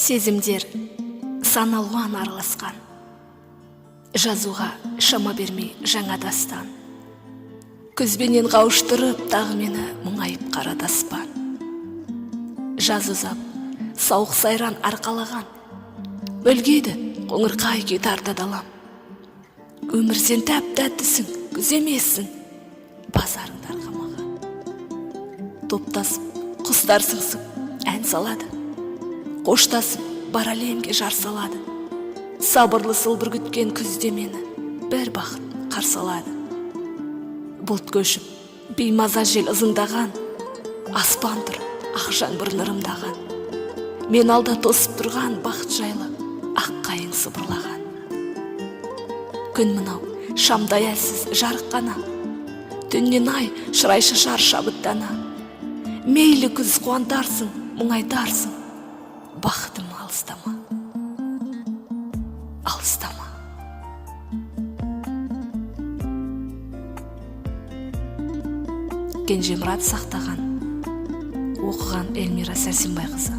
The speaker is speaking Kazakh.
Сезімдер саналуан араласқан, жазуға шама бермей жаңа дастан. Күзбенен қауыштырып тағы мені мұңайып қарадаспан. Жаз ұзап, сауық сайран арқалаған, өлгейді қоңырқай күй тарта далам. Өмір сен тәп-тәттісің, күз емессің, базарыңды арқамаған. Топтасып, құстар сыңсып ән салады, қоштасып бар әлемге жар салады. Сабырлы сылбыр күткен күзде мені бір бақыт қарсалады. Бұлт көшіп, беймаза жел ызыңдаған, аспан тұр ақ жаңбыр нұрымдаған. Мен алда тосып тұрған бақыт жайлы ақ қайың сыбырлаған. Күн мынау шамдай әлсіз жарық қана, түннен ай шырай шашар шабыттана. Мейлі күз қуантарсың, мұңайтарсың, бақытым алыстама, алыстама. Кенжемұрат Сақтаған, оқыған Эльмира Сәрсенбайқызы.